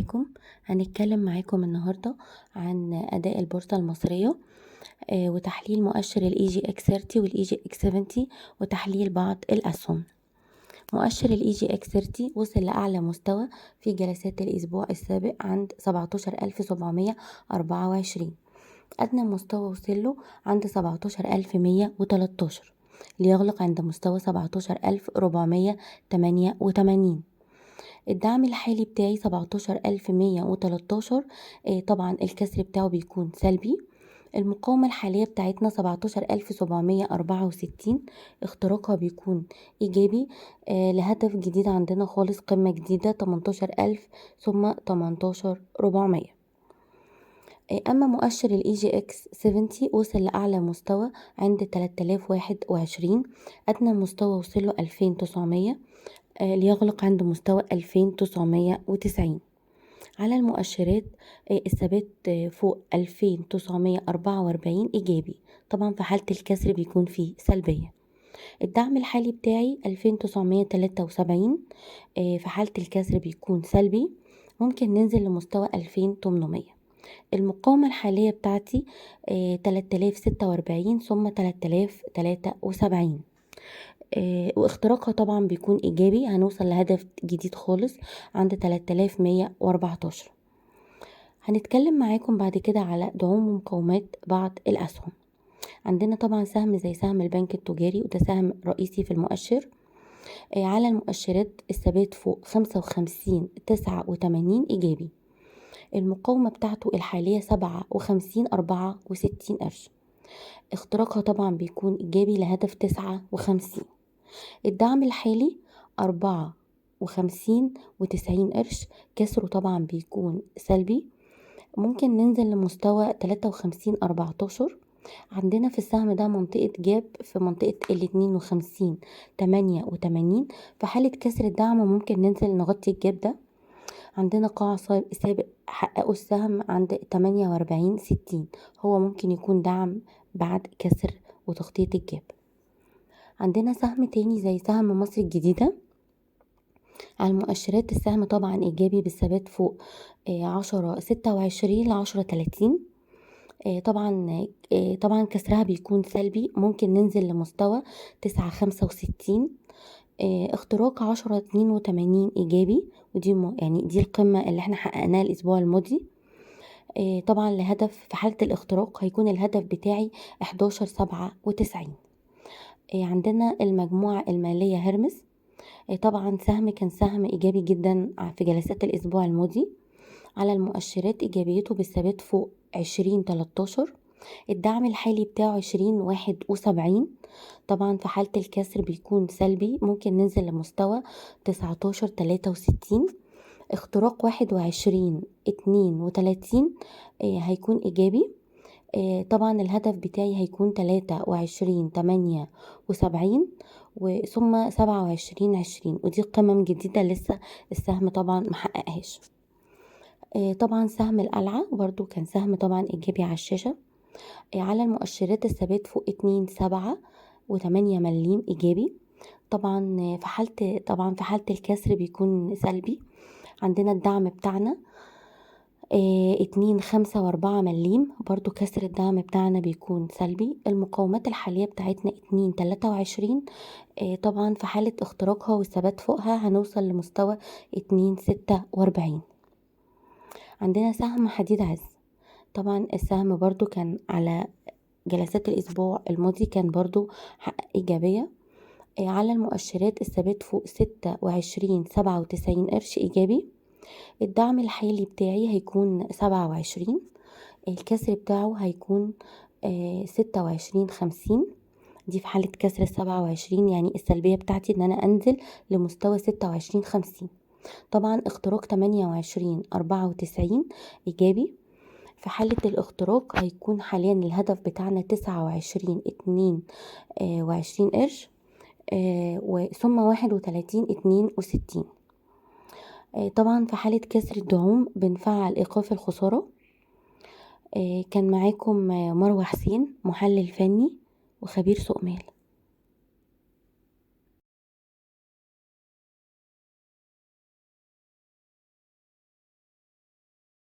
عليكم. هنتكلم معاكم النهاردة عن أداء البورصة المصرية، وتحليل مؤشر ال EGX30 وال EGX70 وتحليل بعض الأسهم. مؤشر ال EGX30 وصل لأعلى مستوى في جلسات الأسبوع السابق عند 17124. أدنى مستوى وصله عند 17113 ليغلق عند مستوى 17488. الدعم الحالي بتاعي 17113. طبعا الكسر بتاعه بيكون سلبي. المقاومة الحالية بتاعتنا 17764. اختراقها بيكون إيجابي لهدف جديد عندنا خالص، قمة جديدة 18000 ثم 18400. أما مؤشر ال EGX70 وصل لأعلى مستوى عند 3021. أدنى مستوى وصله 2900 ليغلق عند مستوى 2990. على المؤشرات الثبات فوق 2944 إيجابي، طبعا في حالة الكسر بيكون فيه سلبية. الدعم الحالي بتاعي 2973. في حالة الكسر بيكون سلبي، ممكن ننزل لمستوى 2800. المقاومة الحالية بتاعتي 3046 ثم 3073. واختراقها طبعا بيكون إيجابي، هنوصل لهدف جديد خالص عند 3114. هنتكلم معاكم بعد كده على دعوم ومقاومات بعض الأسهم. عندنا طبعا سهم زي سهم البنك التجاري، وده سهم رئيسي في المؤشر. على المؤشرات الثبات فوق 55.89 إيجابي. المقاومة بتاعته الحالية 57.64 قرش. اختراقها طبعا بيكون إيجابي لهدف 59. الدعم الحالي 54.90 قرش، كسره طبعا بيكون سلبي، ممكن ننزل لمستوى 53.14. عندنا في السهم ده منطقة جاب في منطقة 52.88. في حالة كسر الدعم ممكن ننزل نغطي الجاب ده. عندنا قاع سابق حققوا السهم عند 48.60، هو ممكن يكون دعم بعد كسر وتغطية الجاب. عندنا سهم تاني زي سهم مصر الجديدة. على المؤشرات السهم طبعا إيجابي بالثبات فوق 10.26 ل 10.30. طبعا كسرها بيكون سلبي، ممكن ننزل لمستوى 9.65. اختراق 10.82 إيجابي، ودي يعني دي القمة اللي احنا حققناها الأسبوع الماضي. طبعا لهدف في حالة الاختراق هيكون الهدف بتاعي 11.97. عندنا المجموعة المالية هرمس. طبعا كان سهم إيجابي جدا في جلسات الأسبوع الماضي. على المؤشرات إيجابيته بالثبات فوق 20.13. الدعم الحالي بتاعه 20.71. طبعا في حالة الكسر بيكون سلبي، ممكن ننزل لمستوى 19.63. اختراق 21.32 هيكون إيجابي. طبعا الهدف بتاعي هيكون 23.78 ثم 27.20، ودي قمم جديدة لسه السهم طبعا محققهاش. طبعا سهم القلعة برضو كان سهم طبعا إيجابي على الشاشة. على المؤشرات الثبات فوق 2.7 مليم إيجابي. طبعا في حالة الكسر بيكون سلبي. عندنا الدعم بتاعنا 2.5 و4 مليم، برضو كسر الدعم بتاعنا بيكون سلبي. المقاومات الحالية بتاعتنا 2.23. طبعا في حالة اختراقها والثبات فوقها هنوصل لمستوى 2.46. عندنا سهم حديد عز. طبعا السهم برضو كان على جلسات الأسبوع الماضي كان برضو حقق إيجابية. على المؤشرات الثبات فوق 26.97 قرش إيجابي. الدعم الحالي بتاعي هيكون 27. الكسر بتاعه هيكون 26.50. دي في حالة كسر 27، يعني السلبية بتاعتي ان انا انزل لمستوى 26.50. طبعا اختراق 28.94 ايجابي. في حالة الاختراق هيكون حاليا الهدف بتاعنا 29.22 قرش ثم 31.62. طبعا في حالة كسر الدعوم بنفعل إيقاف الخسارة. كان معاكم مروة حسين، محلل فني وخبير سوق مال.